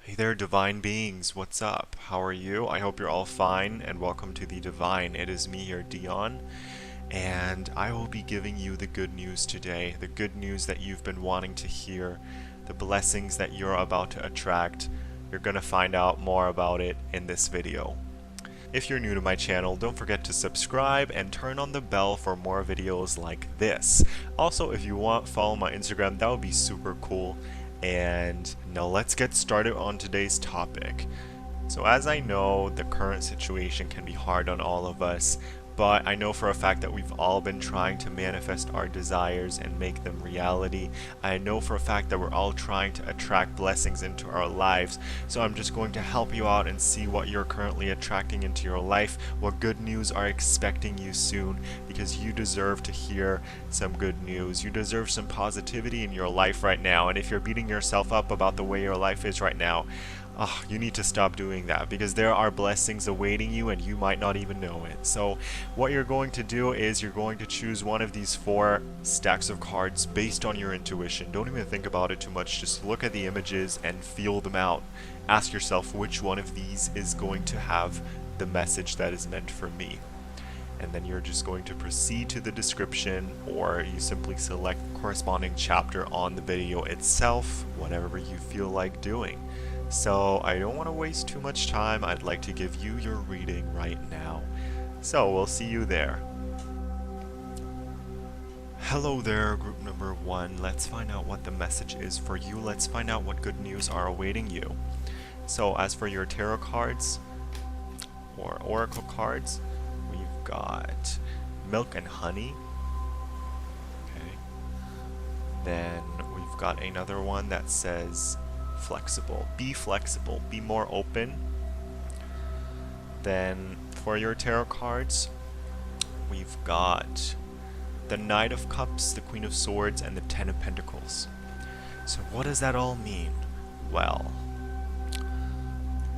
Hey there, divine beings. What's up? How are you? I hope you're all fine, and welcome to the Divine. It is me here, Dion, and I will be giving you the good news today. The good news that you've been wanting to hear, the blessings that you're about to attract. You're going to find out more about it in this video. If you're new to my channel, don't forget to subscribe and turn on the bell for more videos like this. Also, if you want, follow my Instagram. That would be super cool. And now let's get started on today's topic. So as I know, the current situation can be hard on all of us, but I know for a fact that we've all been trying to manifest our desires and make them reality. I know for a fact that we're all trying to attract blessings into our lives. So I'm just going to help you out and see what you're currently attracting into your life, what good news are expecting you soon, because you deserve to hear some good news. You deserve some positivity in your life right now. And if you're beating yourself up about the way your life is right now, you need to stop doing that, because there are blessings awaiting you and you might not even know it. So what you're going to do is you're going to choose one of these 4 stacks of cards based on your intuition. Don't even think about it too much. Just look at the images and feel them out. Ask yourself which one of these is going to have the message that is meant for me. And then you're just going to proceed to the description, or you simply select the corresponding chapter on the video itself, whatever you feel like doing. So I don't want to waste too much time. I'd like to give you your reading right now. So we'll see you there. Hello there, group number 1. Let's find out what the message is for you. Let's find out what good news are awaiting you. So as for your tarot cards or oracle cards, we've got milk and honey. Okay. Then we've got another one that says flexible. Be flexible. Be more open. Then for your tarot cards, we've got the Knight of Cups, the Queen of Swords, and the Ten of Pentacles. So what does that all mean? Well,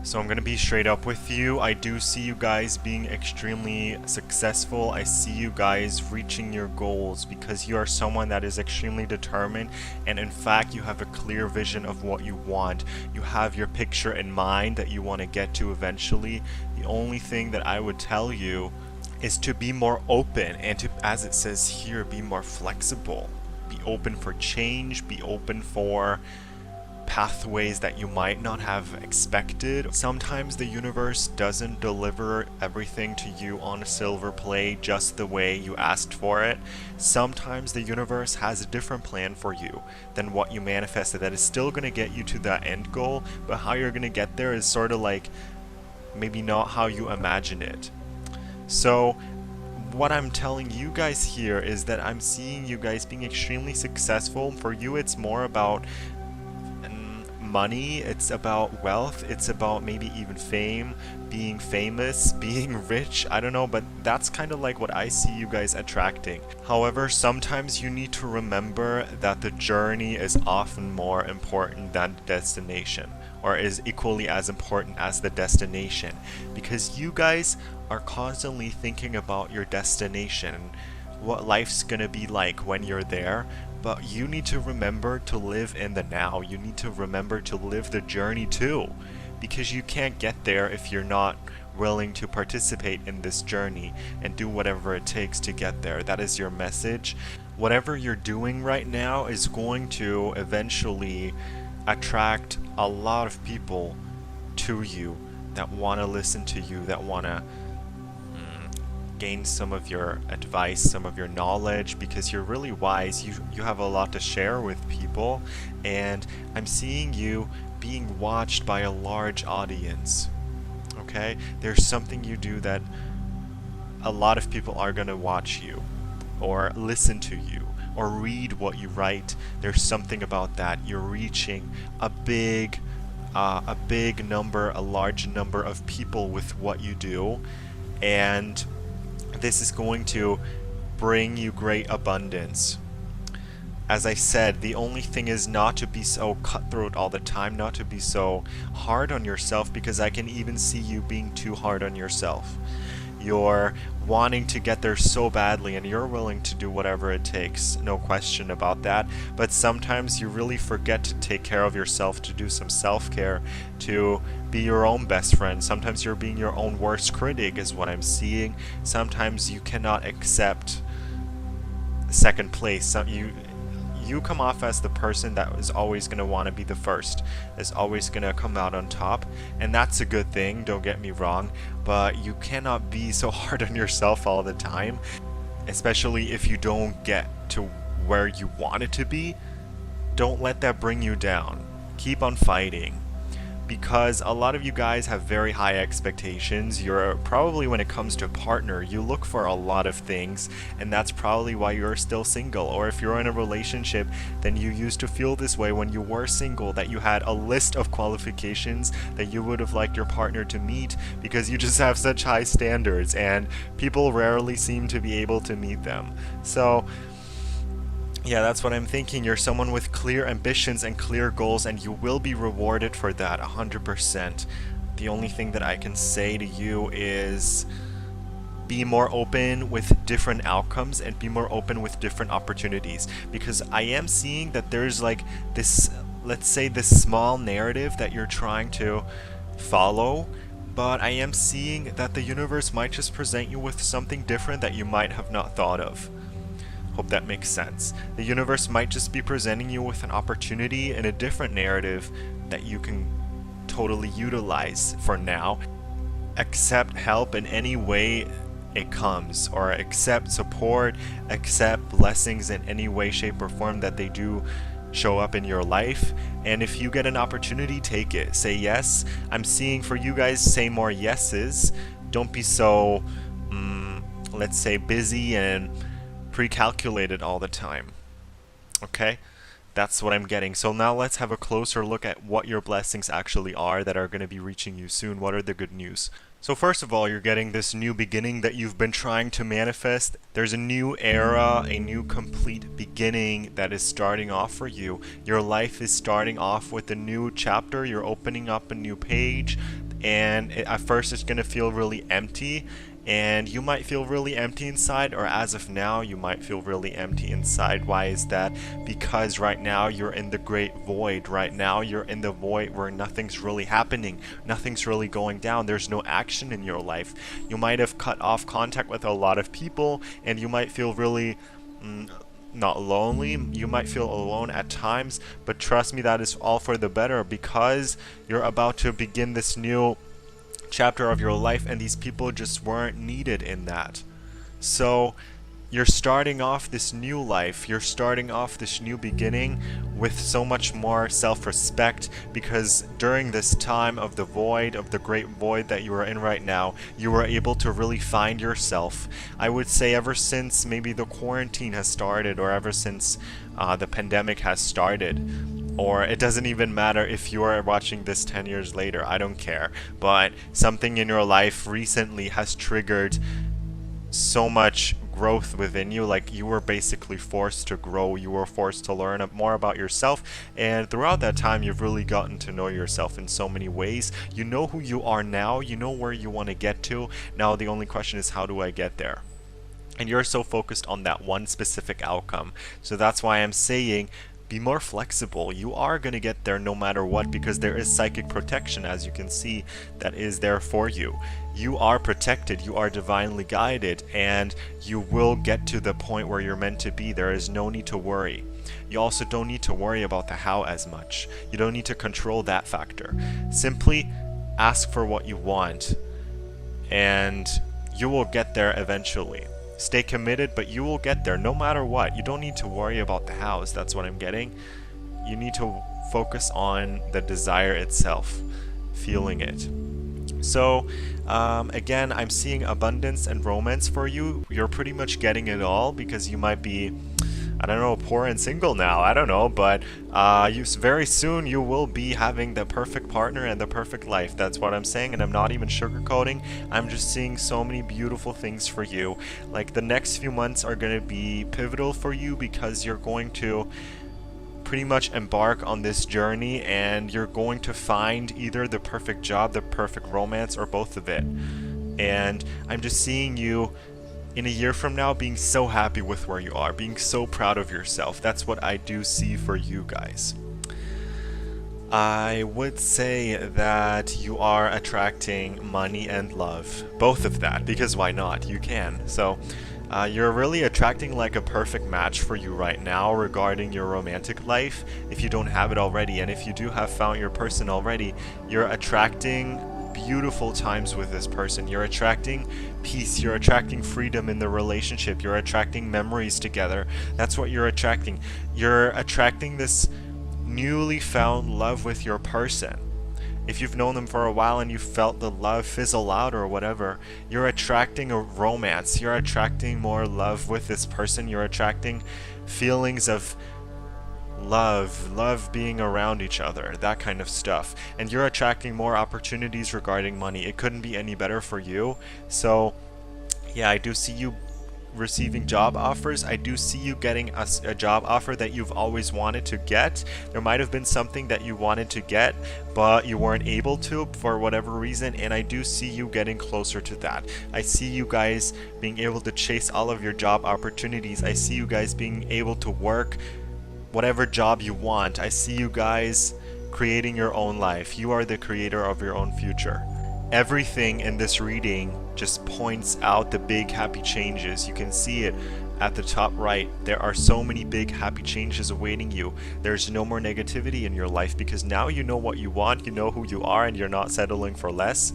so I'm going to be straight up with you. I do see you guys being extremely successful. I see you guys reaching your goals because you are someone that is extremely determined, and in fact you have a clear vision of what you want. You have your picture in mind that you want to get to eventually. The only thing that I would tell you is to be more open and to, as it says here, be more flexible. Be open for change, be open for pathways that you might not have expected. Sometimes the universe doesn't deliver everything to you on a silver plate just the way you asked for it. Sometimes the universe has a different plan for you than what you manifested that is still going to get you to that end goal, but how you're going to get there is sort of like maybe not how you imagine it. So what I'm telling you guys here is that I'm seeing you guys being extremely successful. For you, it's more about money, it's about wealth, it's about maybe even fame, being famous, being rich, I don't know, but that's kind of like what I see you guys attracting. However, sometimes you need to remember that the journey is often more important than the destination, or is equally as important as the destination, because you guys are constantly thinking about your destination, what life's gonna be like when you're there. But you need to remember to live in the now. You need to remember to live the journey too, because you can't get there if you're not willing to participate in this journey and do whatever it takes to get there. That is your message. Whatever you're doing right now is going to eventually attract a lot of people to you that want to listen to you, that want to gain some of your advice, some of your knowledge, because you're really wise. You have a lot to share with people, and I'm seeing you being watched by a large audience. Okay, there's something you do that a lot of people are going to watch you or listen to you or read what you write. There's something about that. You're reaching a big number, a large number of people with what you do, and this is going to bring you great abundance. As I said, the only thing is not to be so cutthroat all the time, not to be so hard on yourself, because I can even see you being too hard on yourself. you're wanting to get there so badly, and you're willing to do whatever it takes, no question about that. But sometimes you really forget to take care of yourself, to do some self-care, to be your own best friend. Sometimes you're being your own worst critic is what I'm seeing. Sometimes you cannot accept second place. You come off as the person that is always going to want to be the first, is always going to come out on top, and that's a good thing, don't get me wrong, but you cannot be so hard on yourself all the time, especially if you don't get to where you want it to be. Don't let that bring you down. Keep on fighting. Because a lot of you guys have very high expectations. You're probably, when it comes to a partner, you look for a lot of things, and that's probably why you're still single. Or if you're in a relationship, then you used to feel this way when you were single, that you had a list of qualifications that you would have liked your partner to meet, because you just have such high standards and people rarely seem to be able to meet them. So yeah, that's what I'm thinking. You're someone with clear ambitions and clear goals, and you will be rewarded for that 100%. The only thing that I can say to you is be more open with different outcomes and be more open with different opportunities, because I am seeing that there's like this, let's say, this small narrative that you're trying to follow, but I am seeing that the universe might just present you with something different that you might have not thought of. Hope that makes sense. The universe might just be presenting you with an opportunity in a different narrative that you can totally utilize for now. Accept help in any way it comes, or accept support, accept blessings in any way, shape, or form that they do show up in your life. And if you get an opportunity, take it. Say yes. I'm seeing for you guys, say more yeses. Don't be so, let's say, busy and pre-calculated all the time. Okay, that's what I'm getting. So now let's have a closer look at what your blessings actually are that are going to be reaching you soon. What are the good news? So first of all, you're getting this new beginning that you've been trying to manifest. There's a new era, a new complete beginning that is starting off for you. Your life is starting off with a new chapter. You're opening up a new page, and at first it's going to feel really empty. And you might feel really empty inside, or as of now, you might feel really empty inside. Why is that? Because right now you're in the great void. Right now you're in the void where nothing's really happening. Nothing's really going down. There's no action in your life. You might have cut off contact with a lot of people, and you might feel really not lonely. You might feel alone at times, but trust me, that is all for the better, because you're about to begin this new chapter of your life, and these people just weren't needed in that. So you're starting off this new life, you're starting off this new beginning with so much more self-respect, because during this time of the void, of the great void that you are in right now, you were able to really find yourself. I would say ever since maybe the quarantine has started, or ever since the pandemic has started, or it doesn't even matter if you are watching this 10 years later, I don't care, but something in your life recently has triggered so much growth within you. Like, you were basically forced to grow, you were forced to learn more about yourself, and throughout that time you've really gotten to know yourself in so many ways. You know who you are now, you know where you want to get to. Now the only question is, how do I get there? And you're so focused on that one specific outcome. So that's why I'm saying, be more flexible. You are going to get there no matter what, because there is psychic protection, as you can see, that is there for you. You are protected, you are divinely guided, and you will get to the point where you're meant to be. There is no need to worry. You also don't need to worry about the how as much. You don't need to control that factor. Simply ask for what you want, and you will get there eventually. Stay committed, but you will get there no matter what. You don't need to worry about the hows. That's what I'm getting. You need to focus on the desire itself, feeling it. So again, I'm seeing abundance and romance for you. You're pretty much getting it all, because you might be, I don't know, poor and single now, I don't know, but very soon you will be having the perfect partner and the perfect life. That's what I'm saying, and I'm not even sugarcoating. I'm just seeing so many beautiful things for you. Like, the next few months are going to be pivotal for you, because you're going to pretty much embark on this journey, and you're going to find either the perfect job, the perfect romance, or both of it. And I'm just seeing you in a year from now being so happy with where you are, being so proud of yourself. That's what I do see for you guys. I would say that you are attracting money and love. Both of that, because why not? You can. So you're really attracting like a perfect match for you right now regarding your romantic life, if you don't have it already. And if you do have found your person already, you're attracting beautiful times with this person. You're attracting peace. You're attracting freedom in the relationship. You're attracting memories together. That's what you're attracting. You're attracting this newly found love with your person. If you've known them for a while and you felt the love fizzle out or whatever, you're attracting a romance. You're attracting more love with this person. You're attracting feelings of love being around each other, that kind of stuff. And you're attracting more opportunities regarding money. It couldn't be any better for you. So yeah, I do see you receiving job offers. I do see you getting a job offer that you've always wanted to get. There might have been something that you wanted to get, but you weren't able to for whatever reason, and I do see you getting closer to that. I see you guys being able to chase all of your job opportunities. I see you guys being able to work whatever job you want. I see you guys creating your own life. You are the creator of your own future. Everything in this reading just points out the big happy changes. You can see it at the top right. There are so many big happy changes awaiting you. There's no more negativity in your life because now you know what you want, you know who you are, and you're not settling for less.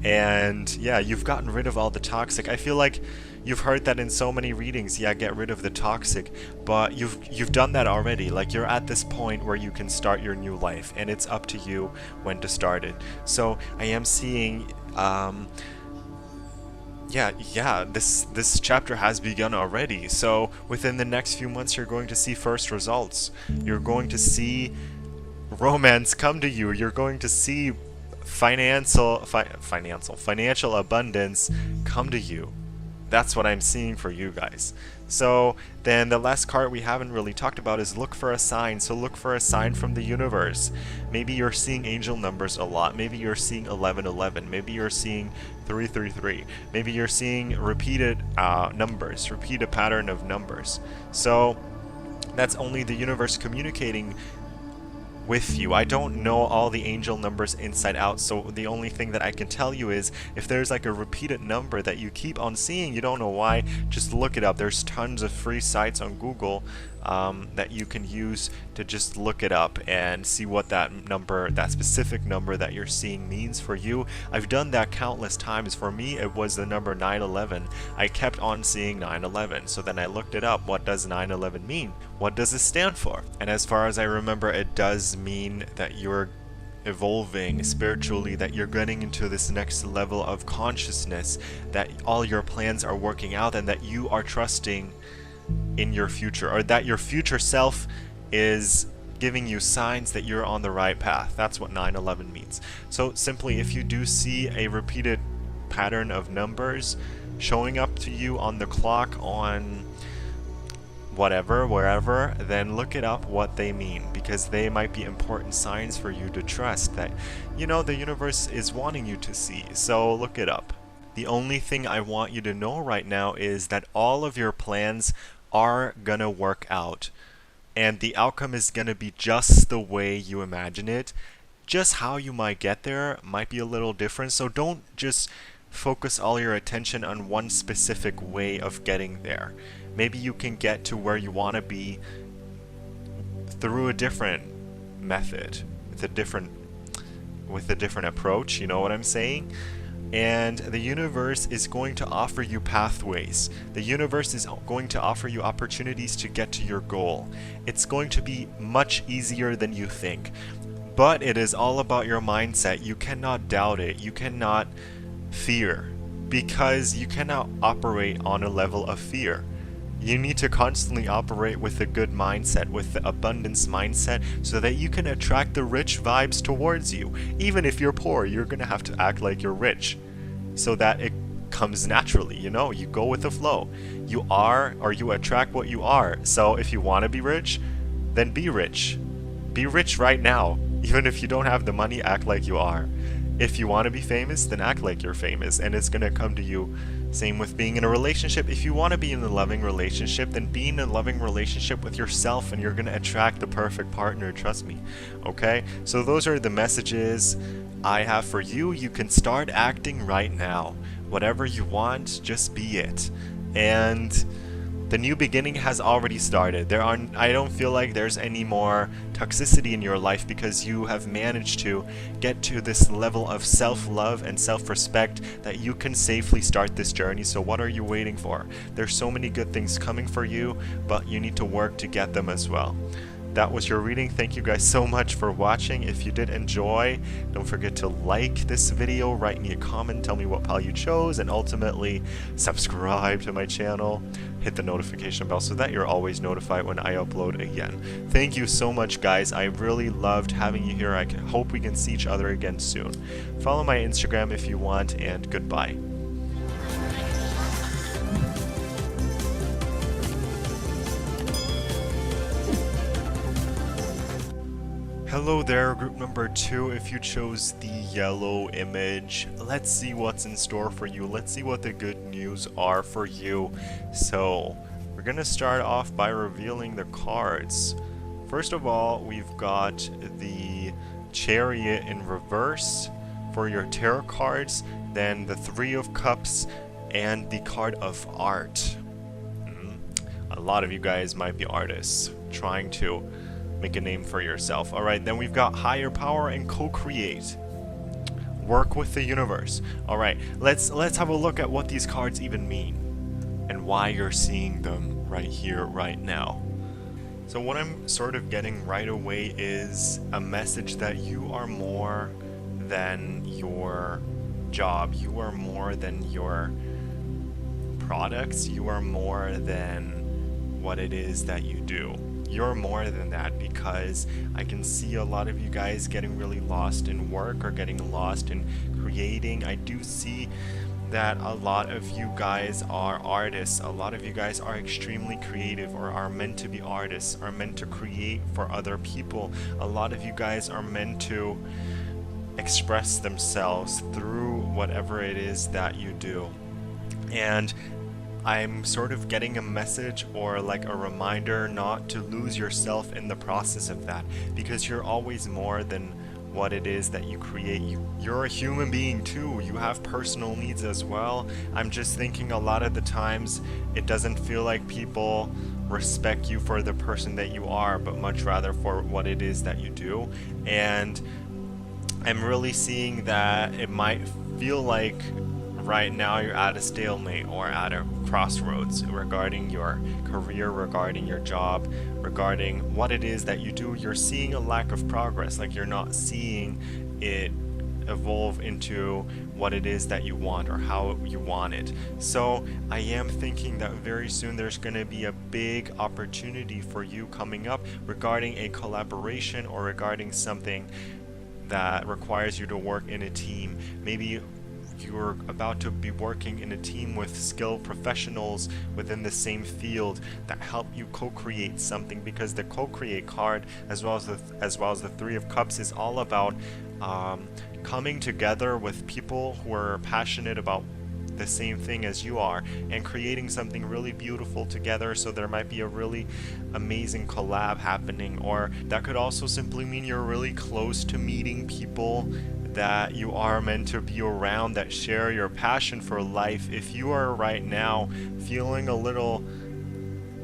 And yeah, you've gotten rid of all the toxic. I feel like you've heard that in so many readings. Yeah, get rid of the toxic, but you've done that already. Like, you're at this point where you can start your new life, and it's up to you when to start it. So I am seeing this chapter has begun already. So within the next few months, you're going to see first results. You're going to see romance come to you. You're going to see financial abundance come to you. That's what I'm seeing for you guys. So then the last card we haven't really talked about is look for a sign. So look for a sign from the universe. Maybe you're seeing angel numbers a lot. Maybe you're seeing 1111. Maybe you're seeing 333. Maybe you're seeing repeated numbers, repeated pattern of numbers. So that's only the universe communicating with you. I don't know all the angel numbers inside out, so the only thing that I can tell you is if there's like a repeated number that you keep on seeing, you don't know why, just look it up. There's tons of free sites on Google that you can use to just look it up and see what that number, that specific number that you're seeing means for you. I've done that countless times. For me, it was the number 911. I kept on seeing 911, so then I looked it up. What does 911 mean? What does it stand for? And as far as I remember, it does mean that you're evolving spiritually, that you're getting into this next level of consciousness, that all your plans are working out, and that you are trusting in your future, or that your future self is giving you signs that you're on the right path. That's what 911 means. So simply, if you do see a repeated pattern of numbers showing up to you on the clock, on whatever, wherever, then look it up what they mean, because they might be important signs for you to trust that, you know, the universe is wanting you to see. So look it up. The only thing I want you to know right now is that all of your plans are gonna work out, and the outcome is gonna be just the way you imagine it. Just how you might get there might be a little different, so don't just focus all your attention on one specific way of getting there. Maybe you can get to where you want to be through a different method, with a different approach, you know what I'm saying? And the universe is going to offer you pathways. The universe is going to offer you opportunities to get to your goal. It's going to be much easier than you think. But it is all about your mindset. You cannot doubt it. You cannot fear, because you cannot operate on a level of fear. You need to constantly operate with a good mindset, with the abundance mindset, so that you can attract the rich vibes towards you. Even if you're poor, you're going to have to act like you're rich, so that it comes naturally, you know? You go with the flow. You are, or you attract what you are. So if you want to be rich, then be rich. Be rich right now. Even if you don't have the money, act like you are. If you want to be famous, then act like you're famous, and it's gonna come to you. Same with being in a relationship. If you want to be in a loving relationship, then be in a loving relationship with yourself, and you're gonna attract the perfect partner, trust me. Okay? So those are the messages I have for you. You can start acting right now. Whatever you want, just be it. And the new beginning has already started. I don't feel like there's any more toxicity in your life because you have managed to get to this level of self-love and self-respect that you can safely start this journey. So what are you waiting for? There's so many good things coming for you, but you need to work to get them as well. That was your reading. Thank you guys so much for watching. If you did enjoy, don't forget to like this video, write me a comment, tell me what pile you chose, and ultimately subscribe to my channel. Hit the notification bell so that you're always notified when I upload again. Thank you so much, guys. I really loved having you here. I hope we can see each other again soon. Follow my Instagram if you want, and goodbye. Hello there, group number 2. If you chose the yellow image, let's see what's in store for you. Let's see what the good news are for you. So, we're gonna start off by revealing the cards. First of all, we've got the Chariot in reverse for your tarot cards, then the Three of Cups, and the card of art. A lot of you guys might be artists trying to make a name for yourself. Alright, then we've got higher power and co-create. Work with the universe. Alright, let's have a look at what these cards even mean and why you're seeing them right here, right now. So what I'm sort of getting right away is a message that you are more than your job. You are more than your products. You are more than what it is that you do. You're more than that, because I can see a lot of you guys getting really lost in work or getting lost in creating. I do see that a lot of you guys are artists. A lot of you guys are extremely creative, or are meant to be artists, are meant to create for other people. A lot of you guys are meant to express themselves through whatever it is that you do. And I'm sort of getting a message, or like a reminder, not to lose yourself in the process of that, because you're always more than what it is that you create. You're a human being too. You have personal needs as well. I'm just thinking a lot of the times it doesn't feel like people respect you for the person that you are, but much rather for what it is that you do. And I'm really seeing that it might feel like right now you're at a stalemate or at a crossroads regarding your career, regarding your job, regarding what it is that you do. You're seeing a lack of progress, like you're not seeing it evolve into what it is that you want or how you want it. So I am thinking that very soon there's going to be a big opportunity for you coming up regarding a collaboration, or regarding something that requires you to work in a team. Maybe you're about to be working in a team with skilled professionals within the same field that help you co-create something, because the co-create card, as well as the Three of Cups, is all about coming together with people who are passionate about the same thing as you are, and creating something really beautiful together. So there might be a really amazing collab happening, or that could also simply mean you're really close to meeting people that you are meant to be around, that share your passion for life. If you are right now feeling a little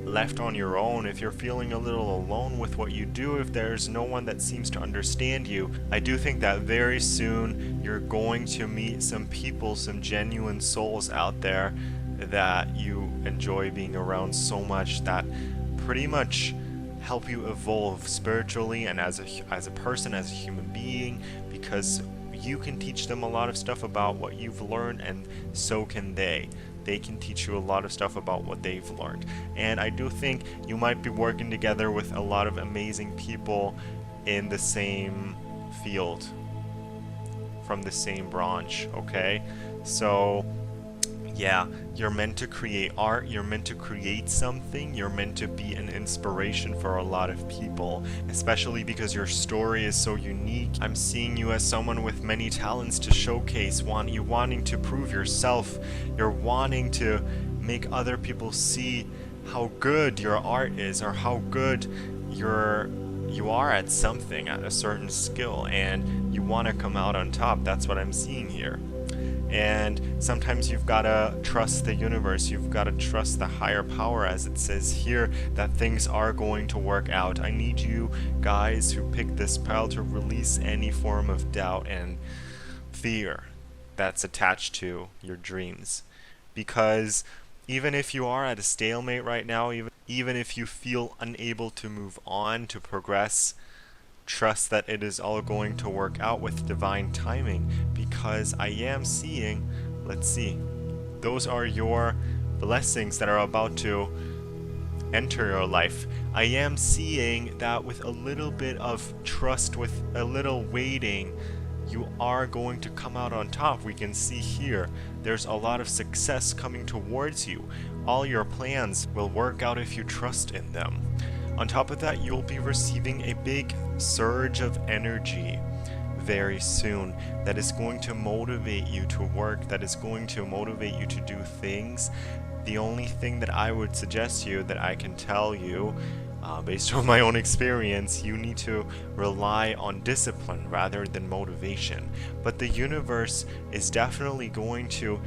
left on your own, if you're feeling a little alone with what you do, if there's no one that seems to understand you, I do think that very soon you're going to meet some people, some genuine souls out there that you enjoy being around so much, that pretty much help you evolve spiritually and as a person, as a human being, because you can teach them a lot of stuff about what you've learned, and so can they. They can teach you a lot of stuff about what they've learned. And I do think you might be working together with a lot of amazing people in the same field, from the same branch, okay? So Yeah, you're meant to create art, you're meant to create something, you're meant to be an inspiration for a lot of people, especially because your story is so unique. I'm seeing you as someone with many talents to showcase, you wanting to prove yourself, you're wanting to make other people see how good your art is, or how good you are at something, at a certain skill, and you want to come out on top. That's what I'm seeing here. And sometimes you've got to trust the universe, you've got to trust the higher power, as it says here, that things are going to work out. I need you guys who picked this spell to release any form of doubt and fear that's attached to your dreams. Because even if you are at a stalemate right now, even if you feel unable to move on, to progress, trust that it is all going to work out with divine timing, because I am seeing, let's see, those are your blessings that are about to enter your life. I am seeing that with a little bit of trust, with a little waiting, you are going to come out on top. We can see here there's a lot of success coming towards you. All your plans will work out if you trust in them. On top of that, you'll be receiving a big surge of energy very soon that is going to motivate you to work, that is going to motivate you to do things. The only thing that I would suggest you, that I can tell you, based on my own experience, you need to rely on discipline rather than motivation. But the universe is definitely going to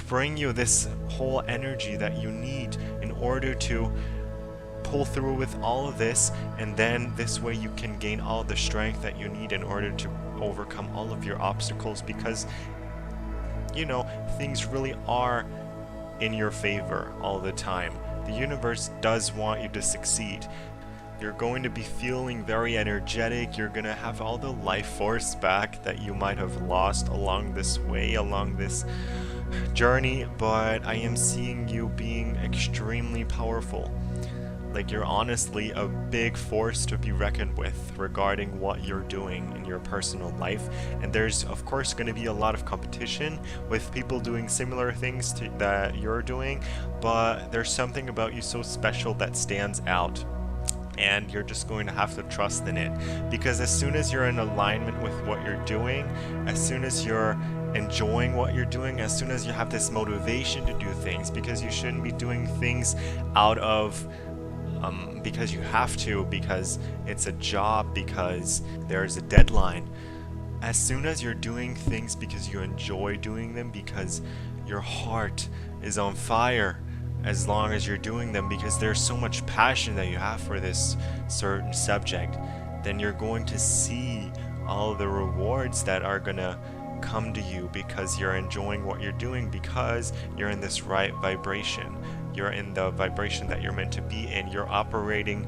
bring you this whole energy that you need in order to pull through with all of this, and then this way you can gain all the strength that you need in order to overcome all of your obstacles, because things really are in your favor all the time. The universe does want you to succeed. You're going to be feeling very energetic. You're going to have all the life force back that you might have lost along this way, along this journey, but I am seeing you being extremely powerful. Like, you're honestly a big force to be reckoned with regarding what you're doing in your personal life. And there's of course going to be a lot of competition with people doing similar things that you're doing, but there's something about you so special that stands out. And you're just going to have to trust in it, because as soon as you're in alignment with what you're doing, as soon as you're enjoying what you're doing, as soon as you have this motivation to do things, because you shouldn't be doing things out of because you have to, because it's a job, because there's a deadline. As soon as you're doing things because you enjoy doing them, because your heart is on fire, as long as you're doing them because there's so much passion that you have for this certain subject, then you're going to see all the rewards that are gonna come to you, because you're enjoying what you're doing, because you're in this right vibration. You're in the vibration that you're meant to be in. You're operating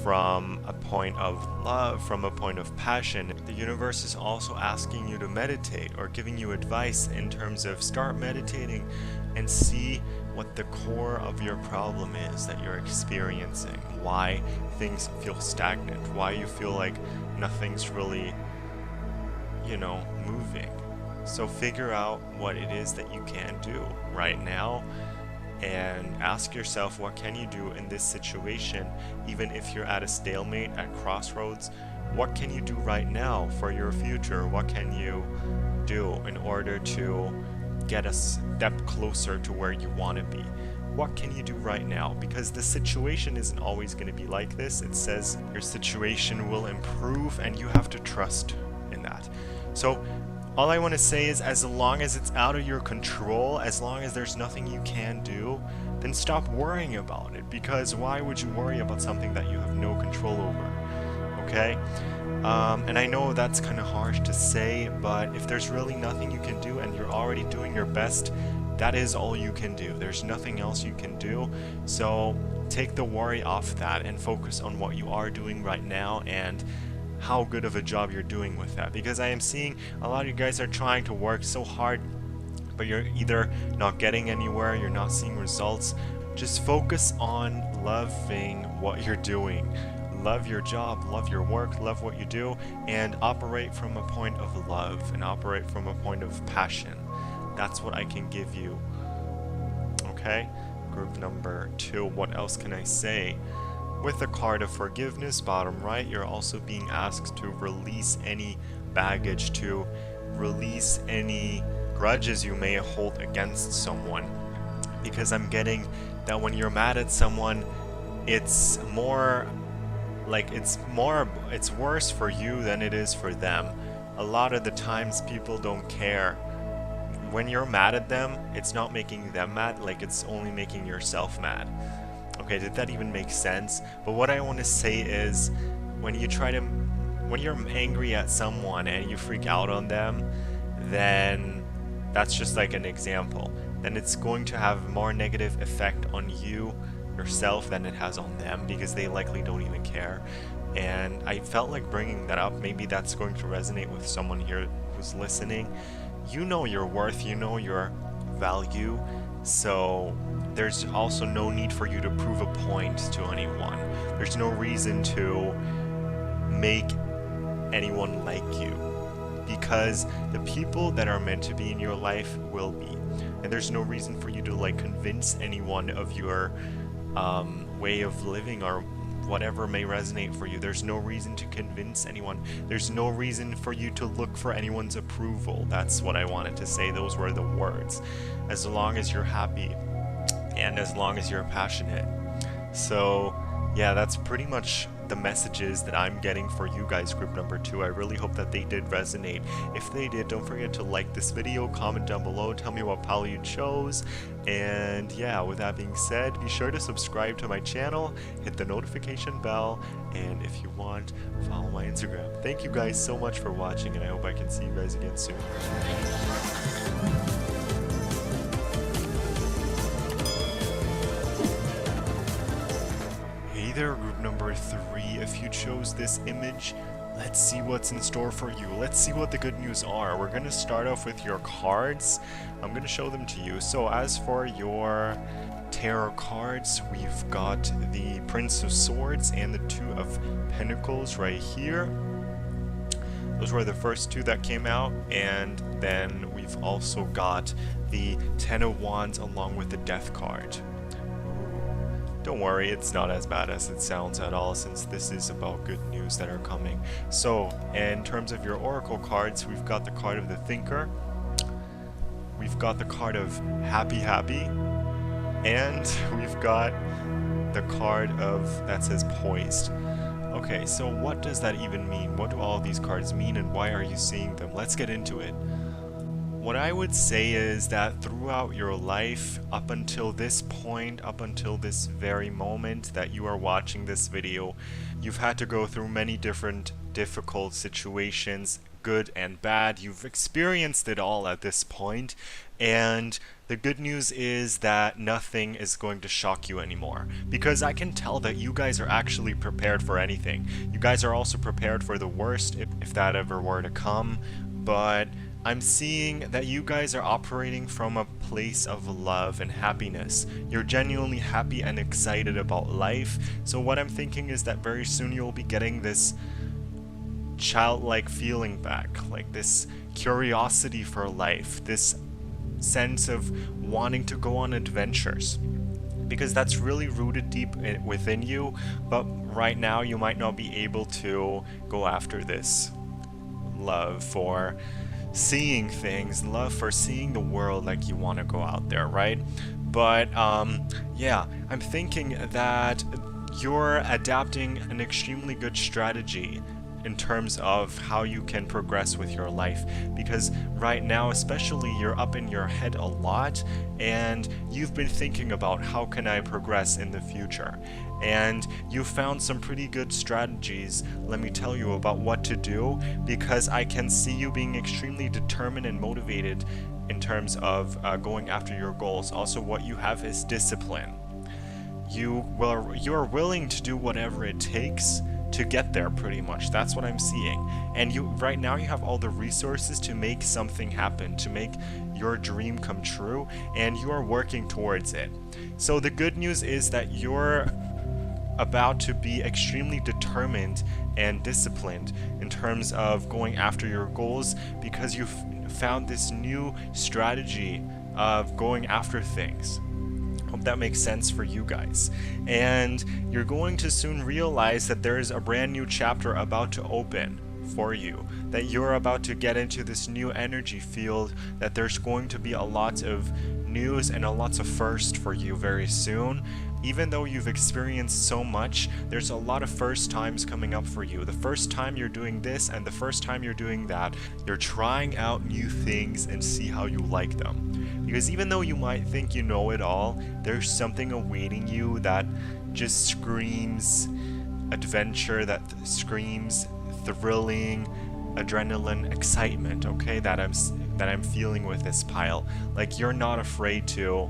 from a point of love, from a point of passion. The universe is also asking you to meditate, or giving you advice in terms of start meditating and see what the core of your problem is that you're experiencing, why things feel stagnant, why you feel like nothing's really, moving. So figure out what it is that you can do right now, and ask yourself, what can you do in this situation? Even if you're at a stalemate, at crossroads, what can you do right now for your future? What can you do in order to get a step closer to where you want to be? What can you do right now? Because the situation isn't always going to be like this. It says your situation will improve, and you have to trust in that. So all I want to say is, as long as it's out of your control, as long as there's nothing you can do, then stop worrying about it, because why would you worry about something that you have no control over? Okay? And I know that's kind of harsh to say, but if there's really nothing you can do and you're already doing your best, that is all you can do. There's nothing else you can do. So take the worry off that and focus on what you are doing right now and how good of a job you're doing with that. Because I am seeing a lot of you guys are trying to work so hard, but you're either not getting anywhere, you're not seeing results. Just focus on loving what you're doing. Love your job, love your work, love what you do, and operate from a point of love and operate from a point of passion. That's what I can give you. Okay, group number 2, what else can I say? With the card of forgiveness, bottom right, you're also being asked to release any baggage, to release any grudges you may hold against someone. Because I'm getting that when you're mad at someone, it's more like it's worse for you than it is for them. A lot of the times people don't care. When you're mad at them, it's not making them mad, like it's only making yourself mad. Okay, did that even make sense? But what I want to say is, when you're angry at someone and you freak out on them, then that's just like an example. Then it's going to have more negative effect on you yourself than it has on them, because they likely don't even care. And I felt like bringing that up. Maybe that's going to resonate with someone here who's listening. You know your worth, you know your value, so there's also no need for you to prove a point to anyone. There's no reason to make anyone like you, because the people that are meant to be in your life will be. And there's no reason for you to like convince anyone of your way of living or whatever may resonate for you. There's no reason to convince anyone. There's no reason for you to look for anyone's approval. That's what I wanted to say. Those were the words. As long as you're happy and as long as you're passionate. So yeah, that's pretty much the messages that I'm getting for you guys, group number 2. I really hope that they did resonate. If they did, don't forget to like this video, comment down below, tell me what pile you chose. And yeah, with that being said, be sure to subscribe to my channel, hit the notification bell, and if you want, follow my Instagram. Thank you guys so much for watching, and I hope I can see you guys again soon. Hey there, group number 3. If you chose this image, let's see what's in store for you. Let's see what the good news are. We're going to start off with your cards. I'm going to show them to you. So as for your tarot cards, we've got the Prince of Swords and the Two of Pentacles right here. Those were the first 2 that came out, and then we've also got the Ten of Wands along with the Death card. Don't worry, it's not as bad as it sounds at all, since this is about good news that are coming. So, in terms of your oracle cards, we've got the card of the Thinker, we've got the card of Happy, and we've got the card of that says Poised. Okay, so what does that even mean? What do all of these cards mean, and why are you seeing them? Let's get into it. What I would say is that throughout your life, up until this point, up until this very moment that you are watching this video, you've had to go through many different difficult situations, good and bad. You've experienced it all at this point, and the good news is that nothing is going to shock you anymore, because I can tell that you guys are actually prepared for anything. You guys are also prepared for the worst, if that ever were to come, but I'm seeing that you guys are operating from a place of love and happiness. You're genuinely happy and excited about life. So what I'm thinking is that very soon you'll be getting this childlike feeling back, like this curiosity for life, this sense of wanting to go on adventures. Because that's really rooted deep within you, but right now you might not be able to go after this love for seeing things, love for seeing the world like you want to go out there, right? But yeah, I'm thinking that you're adapting an extremely good strategy in terms of how you can progress with your life, because right now especially you're up in your head a lot and you've been thinking about how can I progress in the future, and you found some pretty good strategies, let me tell you, about what to do, because I can see you being extremely determined and motivated in terms of going after your goals. Also, what you have is discipline. You're willing to do whatever it takes to get there, pretty much. That's what I'm seeing. And right now you have all the resources to make something happen, to make your dream come true, and you are working towards it. So the good news is that you're about to be extremely determined and disciplined in terms of going after your goals, because you've found this new strategy of going after things. Hope that makes sense for you guys. And you're going to soon realize that there is a brand new chapter about to open for you, that you're about to get into this new energy field, that there's going to be a lot of news and a lot of first for you very soon. Even though you've experienced so much, there's a lot of first times coming up for you. The first time you're doing this and the first time you're doing that, you're trying out new things and see how you like them. Because even though you might think you know it all, there's something awaiting you that just screams adventure, that screams thrilling, adrenaline, excitement, okay, that I'm feeling with this pile. Like, you're not afraid to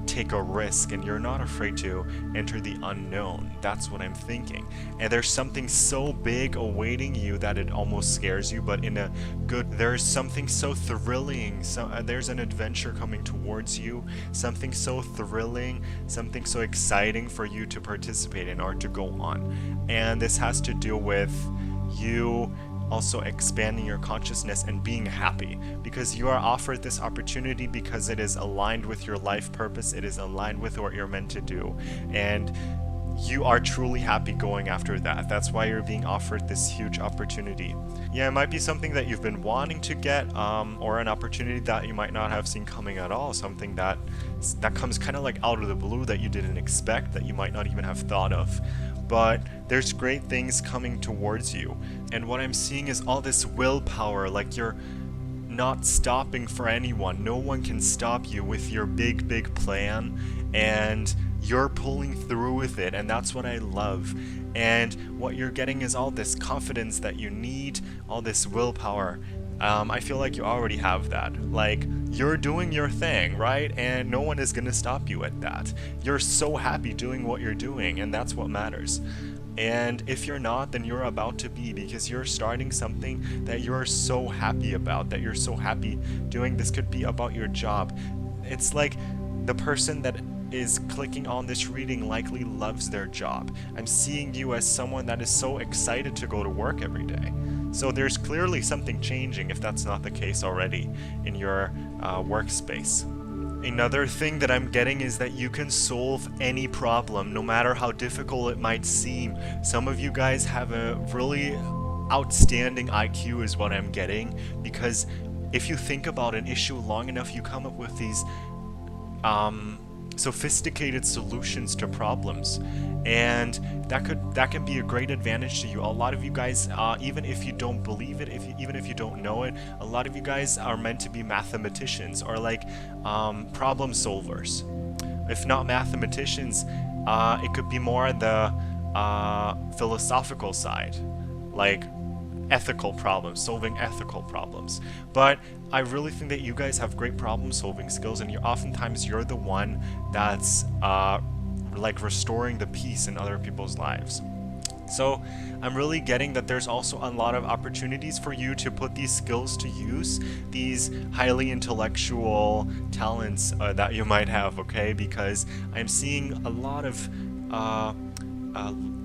take a risk, and you're not afraid to enter the unknown. That's what I'm thinking. And there's something so big awaiting you that it almost scares you, but in a good, there's something so thrilling. There's an adventure coming towards you, something so thrilling, something so exciting for you to participate in or to go on. And this has to do with you also expanding your consciousness and being happy, because you are offered this opportunity because it is aligned with your life purpose, it is aligned with what you're meant to do, and you are truly happy going after that. That's why you're being offered this huge opportunity. Yeah, it might be something that you've been wanting to get, or an opportunity that you might not have seen coming at all, something that comes kind of like out of the blue, that you didn't expect, that you might not even have thought of. But there's great things coming towards you, and what I'm seeing is all this willpower, like you're not stopping for anyone. No one can stop you with your big plan, and you're pulling through with it, and that's what I love. And what you're getting is all this confidence that you need, all this willpower. I feel like you already have that. Like, you're doing your thing, right? And no one is gonna stop you at that. You're so happy doing what you're doing, and that's what matters. And if you're not, then you're about to be, because you're starting something that you're so happy about, that you're so happy doing. This could be about your job. It's like the person that is clicking on this reading likely loves their job. I'm seeing you as someone that is so excited to go to work every day. So there's clearly something changing, if that's not the case already, in your workspace. Another thing that I'm getting is that you can solve any problem, no matter how difficult it might seem. Some of you guys have a really outstanding IQ is what I'm getting, because if you think about an issue long enough, you come up with these sophisticated solutions to problems, and that can be a great advantage to you. A lot of you guys, even if you don't believe it, even if you don't know it, a lot of you guys are meant to be mathematicians, or like problem solvers. If not mathematicians, it could be more the philosophical side, like ethical problems, solving ethical problems. But I really think that you guys have great problem solving skills, and oftentimes you're the one that's like restoring the peace in other people's lives. So I'm really getting that there's also a lot of opportunities for you to put these skills to use, these highly intellectual talents that you might have, okay? Because I'm seeing a lot of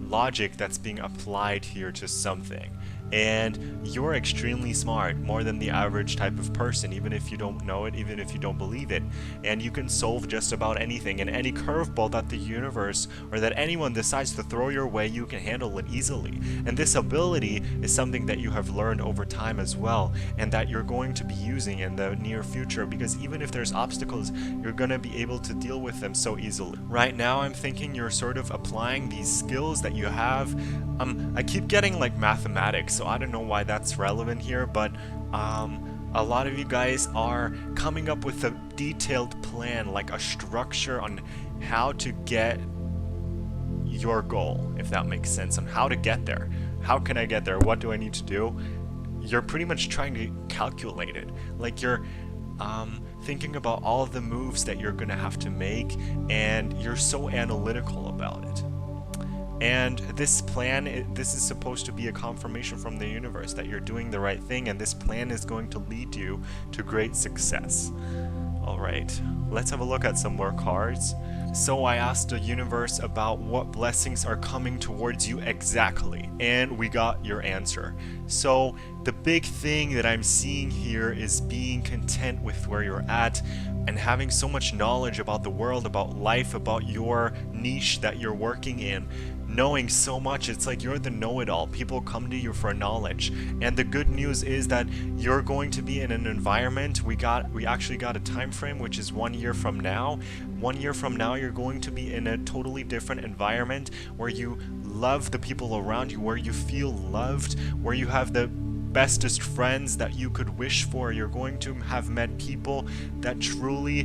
logic that's being applied here to something. And you're extremely smart, more than the average type of person, even if you don't know it, even if you don't believe it. And you can solve just about anything, and any curveball that the universe or that anyone decides to throw your way, you can handle it easily. And this ability is something that you have learned over time as well, and that you're going to be using in the near future, because even if there's obstacles, you're going to be able to deal with them so easily. Right now, I'm thinking you're sort of applying these skills that you have. I keep getting like mathematics, so I don't know why that's relevant here, but a lot of you guys are coming up with a detailed plan, like a structure on how to get your goal, if that makes sense, on how to get there. How can I get there? What do I need to do? You're pretty much trying to calculate it. Like, you're thinking about all of the moves that you're gonna have to make, and you're so analytical about it. And this plan, this is supposed to be a confirmation from the universe that you're doing the right thing, and this plan is going to lead you to great success. Alright, let's have a look at some more cards. So I asked the universe about what blessings are coming towards you exactly, and we got your answer. So the big thing that I'm seeing here is being content with where you're at and having so much knowledge about the world, about life, about your niche that you're working in. Knowing so much, it's like you're the know-it-all. People come to you for knowledge, and the good news is that you're going to be in an environment. We actually got a time frame, which is 1 year from now. 1 year from now, you're going to be in a totally different environment where you love the people around you, where you feel loved, where you have the bestest friends that you could wish for. You're going to have met people that truly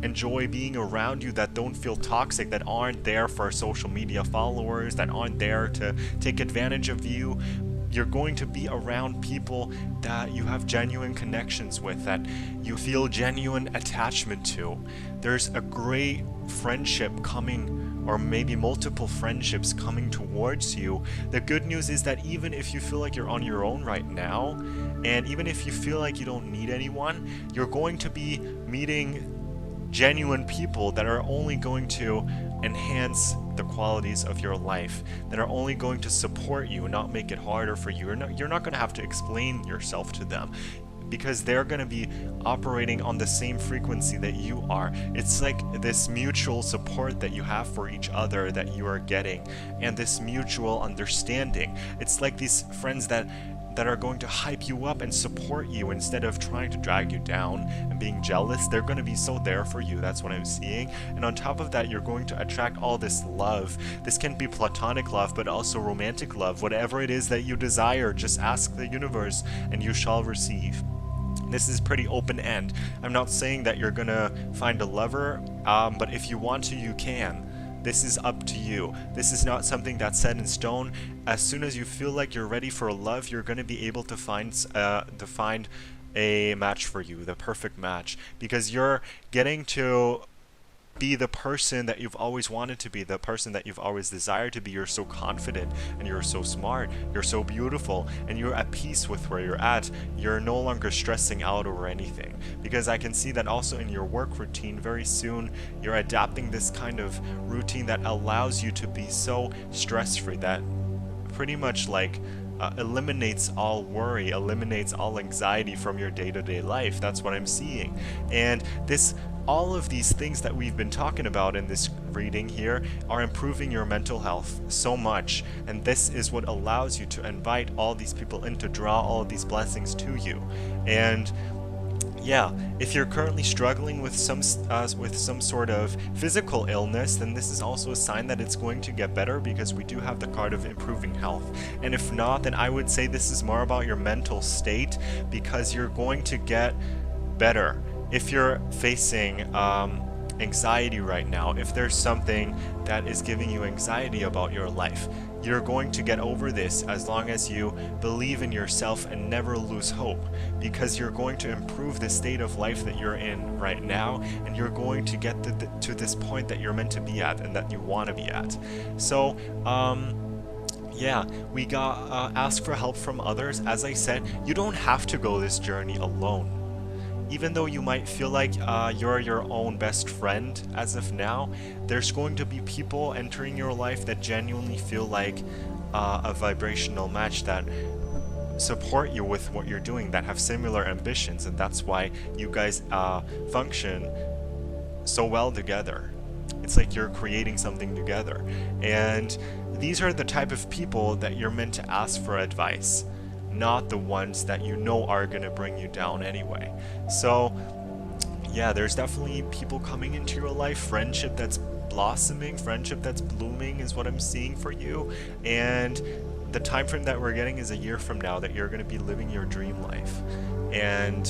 enjoy being around you, that don't feel toxic, that aren't there for social media followers, that aren't there to take advantage of you. You're going to be around people that you have genuine connections with, that you feel genuine attachment to. There's a great friendship coming, or maybe multiple friendships coming towards you. The good news is that even if you feel like you're on your own right now, and even if you feel like you don't need anyone, you're going to be meeting genuine people that are only going to enhance the qualities of your life, that are only going to support you, not make it harder for you. You're not going to have to explain yourself to them, because they're going to be operating on the same frequency that you are. It's like this mutual support that you have for each other that you are getting, and this mutual understanding. It's like these friends that are going to hype you up and support you instead of trying to drag you down and being jealous. They're going to be so there for you. That's what I'm seeing. And on top of that, you're going to attract all this love. This can be platonic love, but also romantic love. Whatever it is that you desire, just ask the universe and you shall receive. This is pretty open end. I'm not saying that you're gonna find a lover, but if you want to, you can. This is up to you. This is not something that's set in stone. As soon as you feel like you're ready for love, you're going to be able to find a match for you, the perfect match, because you're getting to be the person that you've always wanted to be, the person that you've always desired to be. You're so confident, and you're so smart, you're so beautiful, and you're at peace with where you're at. You're no longer stressing out over anything, because I can see that also in your work routine. Very soon you're adapting this kind of routine that allows you to be so stress-free, that pretty much like eliminates all worry, eliminates all anxiety from your day-to-day life. That's what I'm seeing. And all of these things that we've been talking about in this reading here are improving your mental health so much, and this is what allows you to invite all these people in, to draw all of these blessings to you. And yeah, if you're currently struggling with some sort of physical illness, then this is also a sign that it's going to get better, because we do have the card of improving health. And if not, then I would say this is more about your mental state, because you're going to get better. If you're facing anxiety right now, if there's something that is giving you anxiety about your life, you're going to get over this as long as you believe in yourself and never lose hope, because you're going to improve the state of life that you're in right now, and you're going to get to this point that you're meant to be at and that you want to be at. So yeah, we got ask for help from others. As I said, you don't have to go this journey alone. Even though you might feel like you're your own best friend as of now, there's going to be people entering your life that genuinely feel like a vibrational match, that support you with what you're doing, that have similar ambitions, and that's why you guys function so well together. It's like you're creating something together. And these are the type of people that you're meant to ask for advice, not the ones that you know are going to bring you down anyway. So yeah, there's definitely people coming into your life, friendship that's blossoming, friendship that's blooming is what I'm seeing for you. And the time frame that we're getting is a year from now, that you're going to be living your dream life. And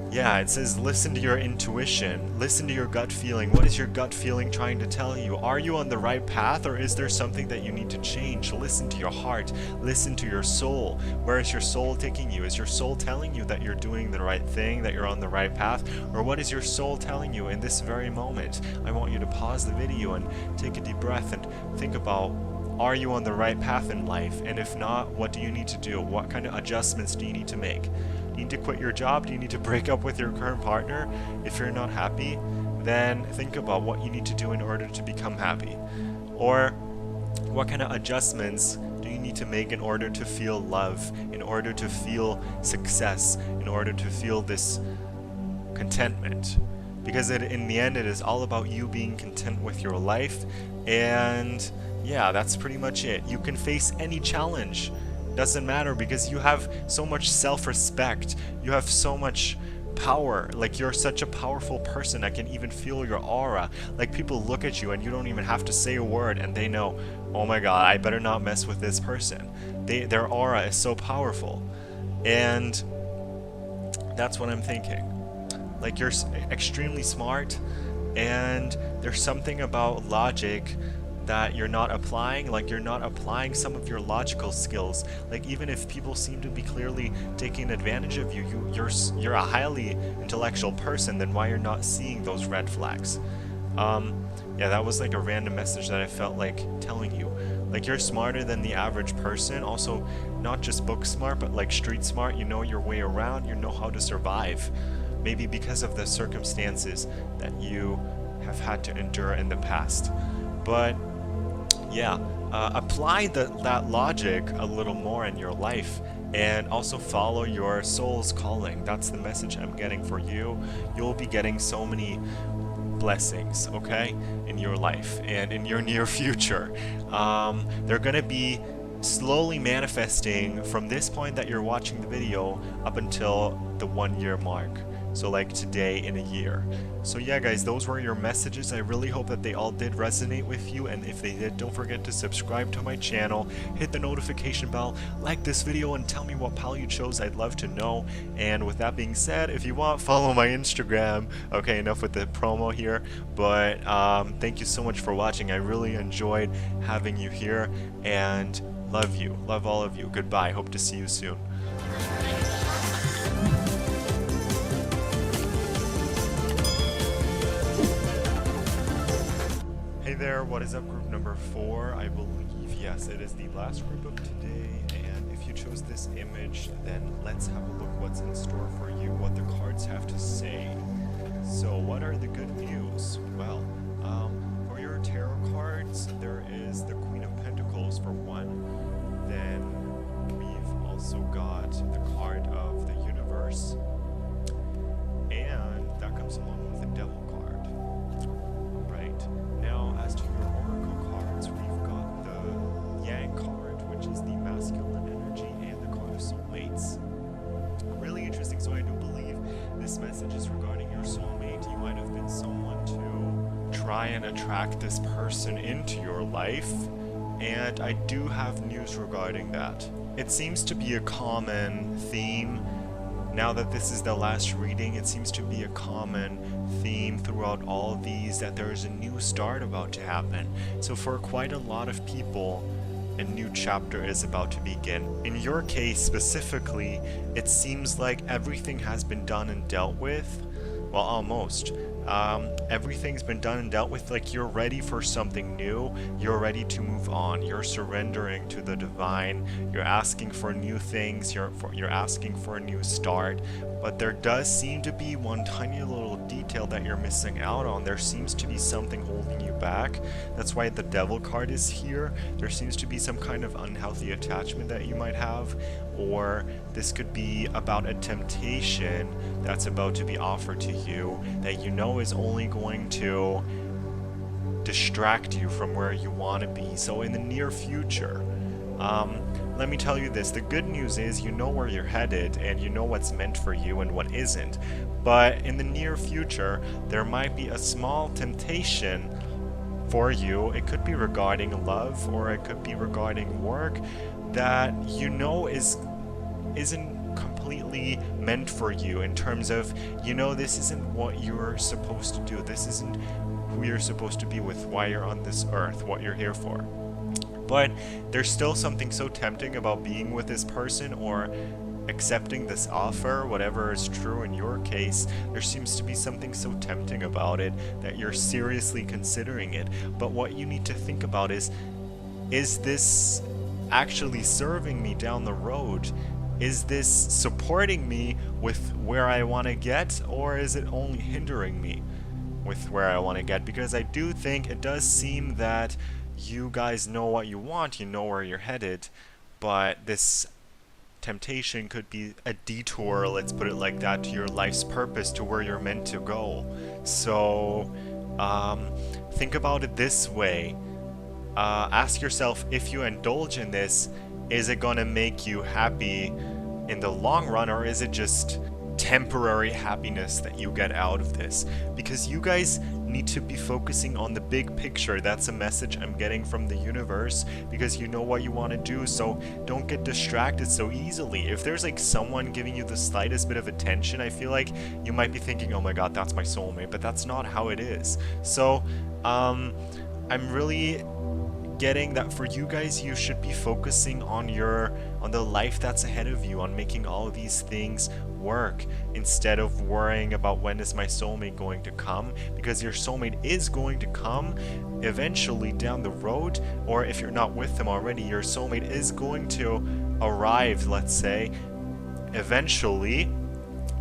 yeah, it says listen to your intuition, listen to your gut feeling. What is your gut feeling trying to tell you? Are you on the right path, or is there something that you need to change? Listen to your heart, listen to your soul. Where is your soul taking you? Is your soul telling you that you're doing the right thing, that you're on the right path? Or what is your soul telling you in this very moment? I want you to pause the video and take a deep breath and think about, are you on the right path in life? And if not, what do you need to do? What kind of adjustments do you need to make? Do you need to quit your job? Do you need to break up with your current partner if you're not happy? then think about what you need to do in order to become happy. Or what kind of adjustments do you need to make in order to feel love, in order to feel success, in order to feel this contentment? Because in the end, it is all about you being content with your life. And yeah, that's pretty much it. You can face any challenge. Doesn't matter, because you have so much self-respect. You have so much power. Like, you're such a powerful person. I can even feel your aura. Like, people look at you and you don't even have to say a word and they know, oh my god, I better not mess with this person. Their aura is so powerful. And that's what I'm thinking. Like, you're extremely smart, and there's something about logic that you're not applying. Like, you're not applying some of your logical skills. Like, even if people seem to be clearly taking advantage of you, you're a highly intellectual person, then why you're not seeing those red flags? Yeah, that was like a random message that I felt like telling you. Like, you're smarter than the average person. Also, not just book smart, but like street smart. You know your way around. You know how to survive. Maybe because of the circumstances that you have had to endure in the past. But yeah, apply that logic a little more in your life, and also follow your soul's calling. That's the message I'm getting for you. You'll be getting so many blessings, okay, in your life and in your near future. They're gonna be slowly manifesting from this point that you're watching the video up until the 1 year mark. So like today in a year. So yeah guys, those were your messages. I really hope that they all did resonate with you, and if they did, don't forget to subscribe to my channel, hit the notification bell, like this video, and tell me what pal you chose. I'd love to know. And with that being said, if you want, follow my Instagram. Okay, enough with the promo here, but thank you so much for watching. I really enjoyed having you here, and love you, love all of you. Goodbye, hope to see you soon. Hey there, what is up, group number 4? I believe, yes, it is the last group of today, and if you chose this image, then let's have a look what's in store for you, what the cards have to say. So what are the good news? Well, for your tarot cards, there is the Queen of Pentacles for one. Then we've also got the card of the Universe, and that comes along with the Devil card. Now, as to your oracle cards, we've got the Yang card, which is the masculine energy, and the card of soulmates. Really interesting. So I do believe this message is regarding your soulmate. You might have been someone to try and attract this person into your life, and I do have news regarding that. It seems to be a common theme. Now that this is the last reading, it seems to be a common theme throughout all of these, that there is a new start about to happen. So for quite a lot of people, a new chapter is about to begin. In your case specifically, it seems like everything has been done and dealt with. Well, almost. Everything's been done and dealt with. Like, you're ready for something new. You're ready to move on. You're surrendering to the divine. You're asking for new things. You're asking for a new start. But there does seem to be one tiny little detail that you're missing out on. There seems to be something holding you back. That's why the Devil card is here. There seems to be some kind of unhealthy attachment that you might have, or this could be about a temptation that's about to be offered to you that you know is only going to distract you from where you want to be. So in the near future, let me tell you this, the good news is you know where you're headed and you know what's meant for you and what isn't. But in the near future, there might be a small temptation for you. It could be regarding love, or it could be regarding work that you know isn't completely meant for you, in terms of, you know, this isn't what you're supposed to do. This isn't who you're supposed to be with, why you're on this earth, what you're here for. But there's still something so tempting about being with this person, or accepting this offer, whatever is true in your case. There seems to be something so tempting about it that you're seriously considering it. But what you need to think about is this actually serving me down the road? Is this supporting me with where I want to get, or is it only hindering me? with where I want to get, because I do think it does seem that you guys know what you want, you know where you're headed, but this temptation could be a detour, let's put it like that, to your life's purpose, to where you're meant to go. So think about it this way. Ask yourself, if you indulge in this, is it gonna make you happy in the long run, or is it just temporary happiness that you get out of this? Because you guys need to be focusing on the big picture. That's a message I'm getting from the universe, because you know what you want to do, so don't get distracted so easily. If there's like someone giving you the slightest bit of attention, I feel like you might be thinking, oh my god, that's my soulmate, but that's not how it is. So I'm really getting that for you guys, you should be focusing on the life that's ahead of you, on making all of these things work, instead of worrying about when is my soulmate going to come, because your soulmate is going to come eventually down the road, or if you're not with them already, your soulmate is going to arrive, let's say, eventually.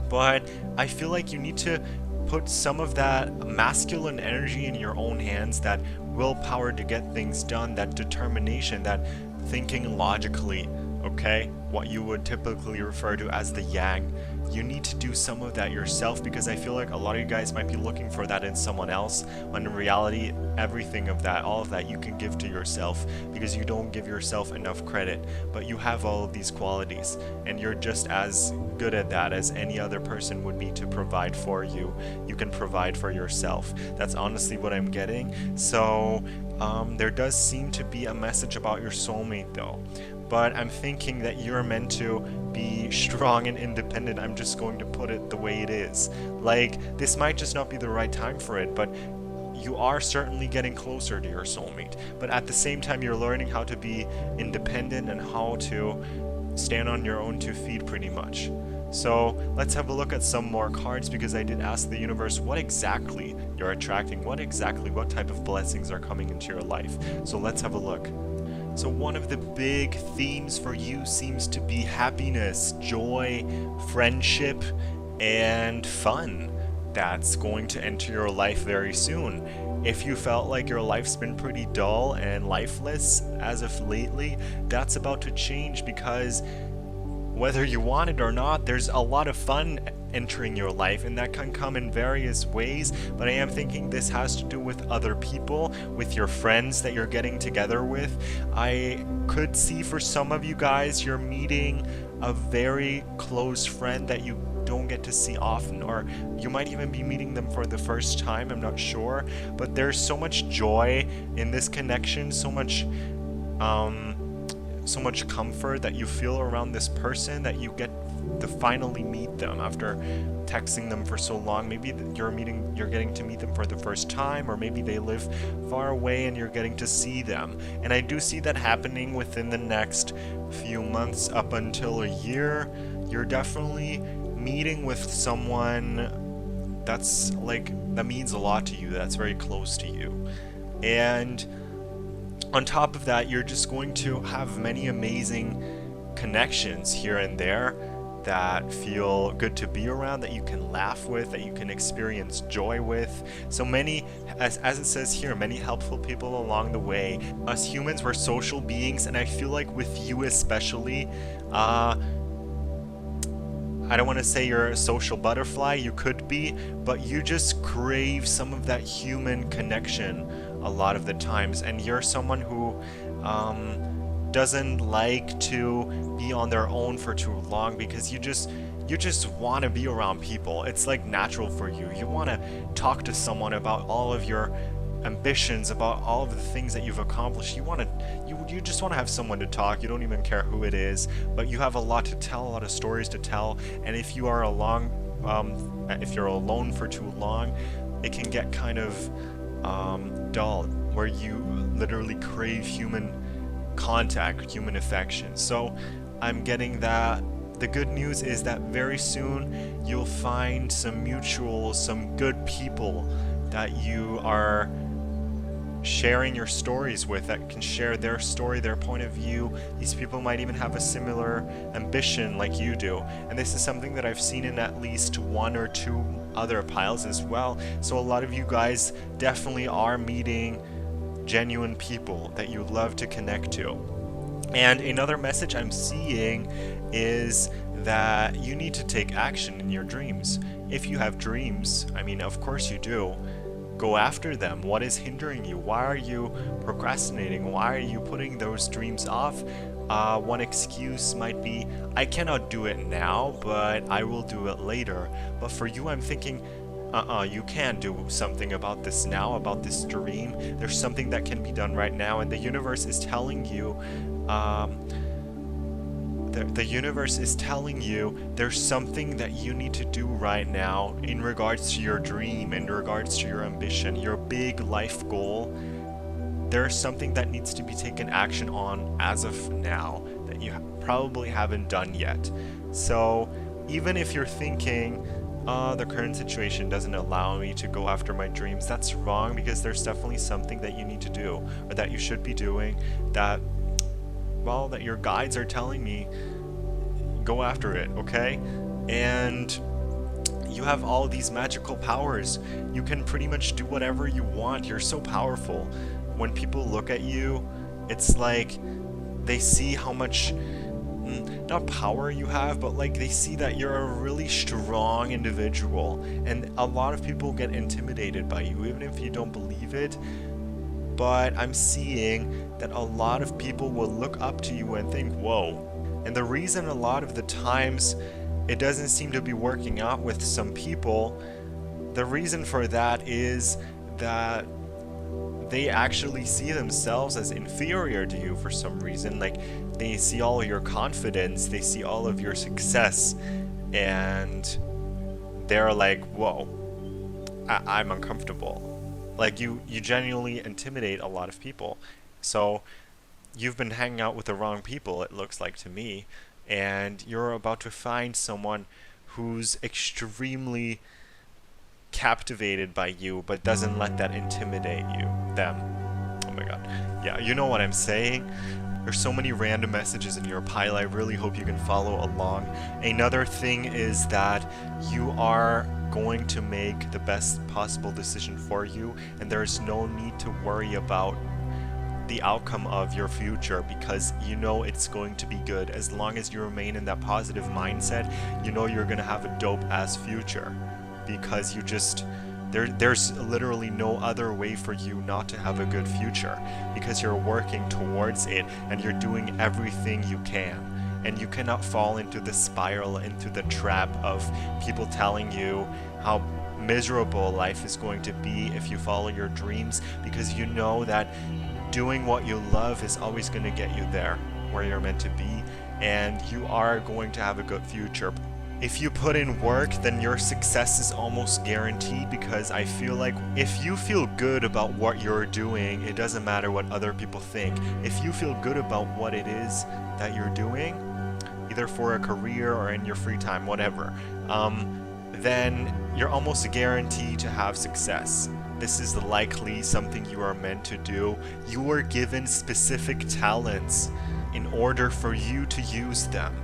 But I feel like you need to put some of that masculine energy in your own hands, that willpower to get things done, that determination, that thinking logically, okay? What you would typically refer to as the yang. You need to do some of that yourself, because I feel like a lot of you guys might be looking for that in someone else, when in reality, everything of that, all of that, you can give to yourself, because you don't give yourself enough credit. But you have all of these qualities, and you're just as good at that as any other person would be to provide for you. You can provide for yourself. That's honestly what I'm getting. So there does seem to be a message about your soulmate though. But I'm thinking that you're meant to be strong and independent. I'm just going to put it the way it is. Like, this might just not be the right time for it, but you are certainly getting closer to your soulmate. But at the same time, you're learning how to be independent and how to stand on your own 2 feet pretty much. So let's have a look at some more cards, because I did ask the universe what exactly you're attracting, what type of blessings are coming into your life. So let's have a look. So one of the big themes for you seems to be happiness, joy, friendship, and fun. That's going to enter your life very soon. If you felt like your life's been pretty dull and lifeless as of lately, that's about to change, because whether you want it or not, there's a lot of fun entering your life, and that can come in various ways. But I am thinking this has to do with other people, with your friends that you're getting together with. I could see for some of you guys, you're meeting a very close friend that you don't get to see often, or you might even be meeting them for the first time, I'm not sure. But there's so much joy in this connection, so much comfort that you feel around this person, that you get to finally meet them after texting them for so long. Maybe you're getting to meet them for the first time, or maybe they live far away and you're getting to see them. And I do see that happening within the next few months up until a year. You're definitely meeting with someone that means a lot to you, that's very close to you. And on top of that, you're just going to have many amazing connections here and there that feel good to be around, that you can laugh with, that you can experience joy with. So many, as it says here, many helpful people along the way. Us humans, we're social beings, and I feel like with you especially, I don't want to say you're a social butterfly, you could be, but you just crave some of that human connection a lot of the times, and you're someone who doesn't like to be on their own for too long, because you just want to be around people. It's like natural for you. You want to talk to someone about all of your ambitions, about all of the things that you've accomplished. You just want to have someone to talk. You don't even care who it is, but you have a lot to tell, a lot of stories to tell. And if you are if you're alone for too long, it can get kind of dull, where you literally crave human contact, human affection. So I'm getting that the good news is that very soon you'll find some good people that you are sharing your stories with, that can share their story, their point of view. These people might even have a similar ambition like you do. And this is something that I've seen in at least 1 or 2 other piles as well. So a lot of you guys definitely are meeting genuine people that you love to connect to. And another message I'm seeing is that you need to take action in your dreams. If you have dreams, I mean, of course you do, go after them. What is hindering you? Why are you procrastinating? Why are you putting those dreams off? One excuse might be, I cannot do it now, but I will do it later. But for you, I'm thinking, you can do something about this now, about this dream. There's something that can be done right now, and the universe is telling you, the universe is telling you there's something that you need to do right now in regards to your dream, in regards to your ambition, your big life goal. There's something that needs to be taken action on as of now that you probably haven't done yet. So even if you're thinking, the current situation doesn't allow me to go after my dreams, that's wrong, because there's definitely something that you need to do, or that you should be doing, that, well, that your guides are telling me, go after it, okay? And you have all these magical powers. You can pretty much do whatever you want. You're so powerful. When people look at you, it's like they see how much, not power you have, but like they see that you're a really strong individual. And a lot of people get intimidated by you, even if you don't believe it. But I'm seeing that a lot of people will look up to you and think, whoa. And the reason a lot of the times it doesn't seem to be working out with some people, the reason for that is that they actually see themselves as inferior to you for some reason. Like, they see all of your confidence, they see all of your success, and they're like, whoa, I'm uncomfortable. Like, you genuinely intimidate a lot of people. So you've been hanging out with the wrong people, it looks like to me, and you're about to find someone who's extremely captivated by you, but doesn't let that intimidate them. Oh my god. Yeah, you know what I'm saying? There's so many random messages in your pile. I really hope you can follow along. Another thing is that you are going to make the best possible decision for you, and there's no need to worry about the outcome of your future, because you know it's going to be good. As long as you remain in that positive mindset, you know you're going to have a dope ass future, because you just there's literally no other way for you not to have a good future, because you're working towards it and you're doing everything you can. And you cannot fall into the spiral, into the trap of people telling you how miserable life is going to be if you follow your dreams, because you know that doing what you love is always going to get you there where you're meant to be, and you are going to have a good future. If you put in work, then your success is almost guaranteed, because I feel like if you feel good about what you're doing, it doesn't matter what other people think. If you feel good about what it is that you're doing, either for a career or in your free time, whatever, then you're almost guaranteed to have success. This is likely something you are meant to do. You were given specific talents in order for you to use them.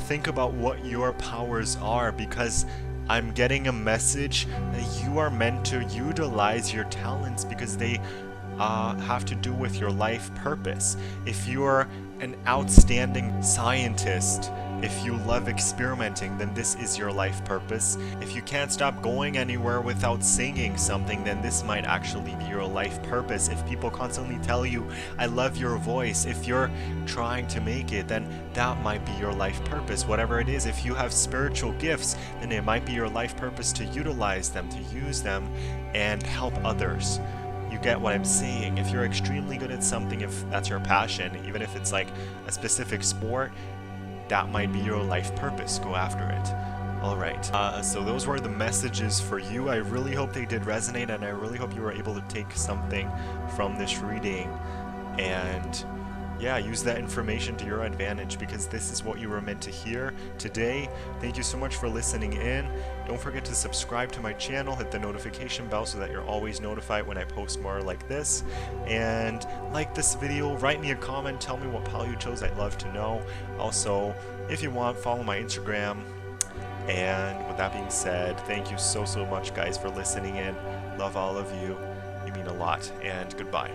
Think about what your powers are, because I'm getting a message that you are meant to utilize your talents, because they have to do with your life purpose. If you're an outstanding scientist, if you love experimenting, then this is your life purpose. If you can't stop going anywhere without singing something, then this might actually be your life purpose. If people constantly tell you, I love your voice, if you're trying to make it, then that might be your life purpose. Whatever it is, if you have spiritual gifts, then it might be your life purpose to utilize them, to use them, and help others. You get what I'm saying? If you're extremely good at something, if that's your passion, even if it's like a specific sport, that might be your life purpose. Go after it. Alright, so those were the messages for you. I really hope they did resonate, and I really hope you were able to take something from this reading and yeah, use that information to your advantage, because this is what you were meant to hear today. Thank you so much for listening in. Don't forget to subscribe to my channel, hit the notification bell so that you're always notified when I post more like this. And like this video, write me a comment, tell me what pile you chose, I'd love to know. Also, if you want, follow my Instagram. And with that being said, thank you so much, guys, for listening in. Love all of you. You mean a lot, and goodbye.